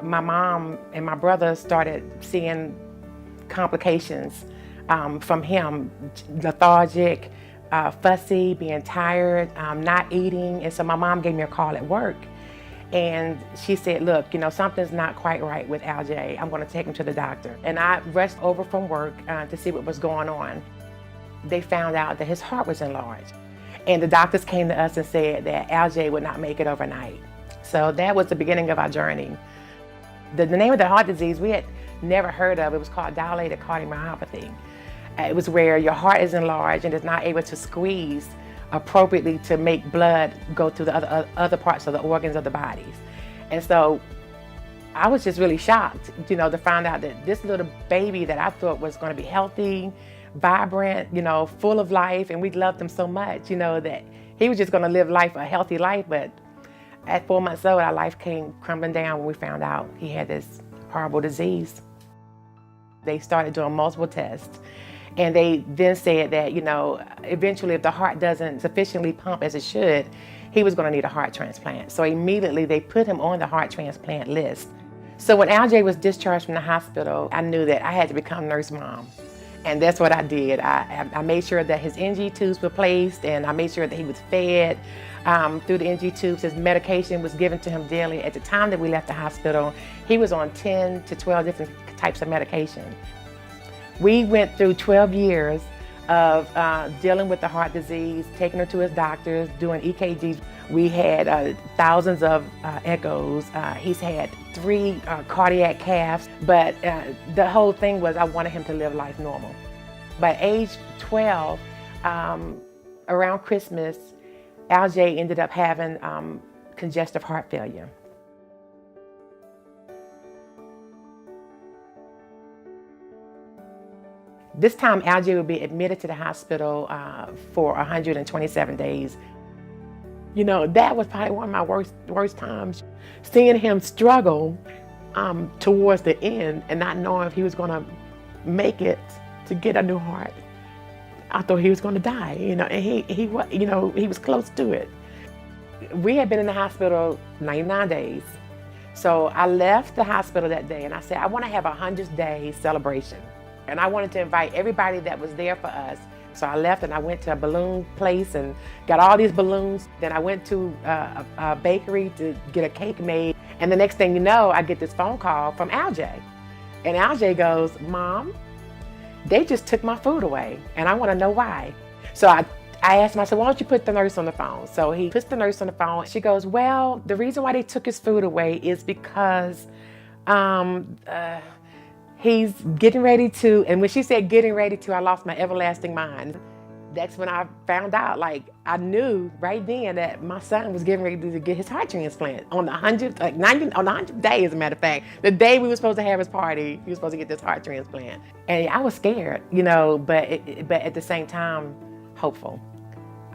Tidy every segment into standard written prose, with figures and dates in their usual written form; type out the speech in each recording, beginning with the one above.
My mom and my brother started seeing complications from him, lethargic, fussy, being tired, not eating. And so my mom gave me a call at work. And she said, look, something's not quite right with Aljs. I'm going to take him to the doctor. And I rushed over from work to see what was going on. They found out that his heart was enlarged. And the doctors came to us and said that Aljs would not make it overnight. So that was the beginning of our journey. The name of the heart disease we had never heard of. It was called dilated cardiomyopathy. It was where your heart is enlarged and is not able to squeeze appropriately to make blood go through the other parts of the organs of the bodies. And so I was just really shocked, to find out that this little baby that I thought was going to be healthy, vibrant, full of life, and we loved him so much, that he was just going to live life, a healthy life. But at 4 months old, our life came crumbling down when we found out he had this horrible disease. They started doing multiple tests. And they then said that, eventually if the heart doesn't sufficiently pump as it should, he was going to need a heart transplant. So immediately they put him on the heart transplant list. So when Aljs was discharged from the hospital, I knew that I had to become nurse mom. And that's what I did. I made sure that his NG tubes were placed, and I made sure that he was fed through the NG tubes. His medication was given to him daily. At the time that we left the hospital, he was on 10 to 12 different types of medication. We went through 12 years of dealing with the heart disease, taking her to his doctors, doing EKGs. We had thousands of echoes. He's had 3 cardiac caths, but the whole thing was I wanted him to live life normal. By age 12, around Christmas, Aljs ended up having congestive heart failure. This time, Aljs would be admitted to the hospital for 127 days. That was probably one of my worst times. Seeing him struggle towards the end and not knowing if he was going to make it to get a new heart. I thought he was going to die, and he was close to it. We had been in the hospital 99 days. So I left the hospital that day and I said, I want to have a 100-day celebration. And I wanted to invite everybody that was there for us. So I left and I went to a balloon place and got all these balloons. Then I went to a bakery to get a cake made. And the next thing you know, I get this phone call from Aljs. And Aljs goes, Mom, they just took my food away and I want to know why. So I asked him, I said, why don't you put the nurse on the phone? So he puts the nurse on the phone. She goes, well, the reason why they took his food away is because he's getting ready to, and when she said getting ready to, I lost my everlasting mind. That's when I found out, I knew right then that my son was getting ready to get his heart transplant on the 100th, on the 100th day, as a matter of fact. The day we were supposed to have his party, he was supposed to get this heart transplant. And I was scared, but at the same time, hopeful.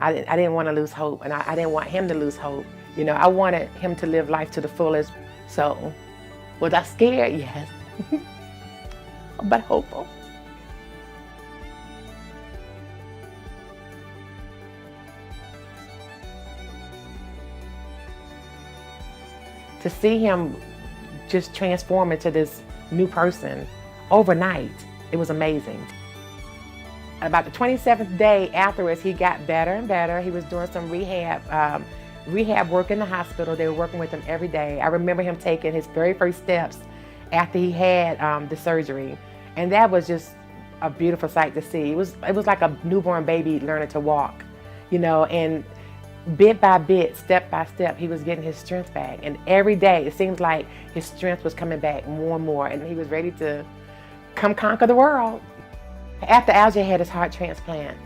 I didn't want to lose hope, and I didn't want him to lose hope. I wanted him to live life to the fullest. So, was I scared? Yes. But hopeful. To see him just transform into this new person overnight, it was amazing. About the 27th day afterwards, he got better and better. He was doing some rehab work in the hospital. They were working with him every day. I remember him taking his very first steps after he had the surgery. And that was just a beautiful sight to see. It was like a newborn baby learning to walk, and bit by bit, step by step, he was getting his strength back. And every day, it seems like his strength was coming back more and more, and he was ready to come conquer the world. After Aljs had his heart transplant,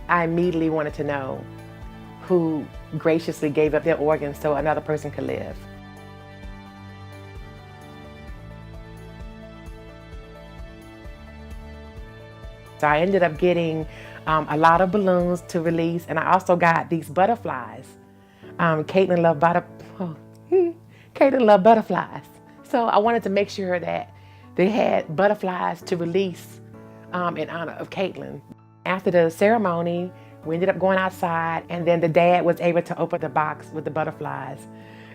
I immediately wanted to know who graciously gave up their organs so another person could live. So I ended up getting a lot of balloons to release, and I also got these butterflies. Caitlin loved butterflies. So I wanted to make sure that they had butterflies to release in honor of Caitlin. After the ceremony, we ended up going outside, and then the dad was able to open the box with the butterflies.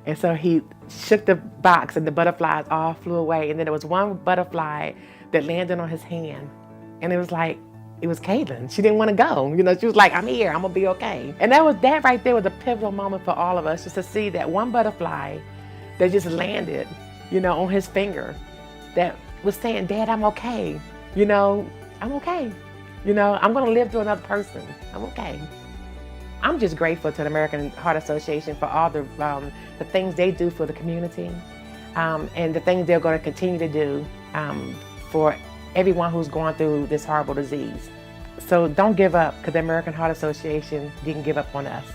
And so he shook the box and the butterflies all flew away. And then there was one butterfly that landed on his hand. And it was Caitlin. She didn't want to go. You know, she was like, I'm here, I'm gonna be okay. And that right there was a pivotal moment for all of us, just to see that one butterfly that just landed, you know, on his finger, that was saying, Dad, I'm okay. You know, I'm okay. You know, I'm gonna live through another person. I'm okay. I'm just grateful to the American Heart Association for all the things they do for the community, and the things they're going to continue to do for everyone who's going through this horrible disease. So don't give up, because the American Heart Association didn't give up on us.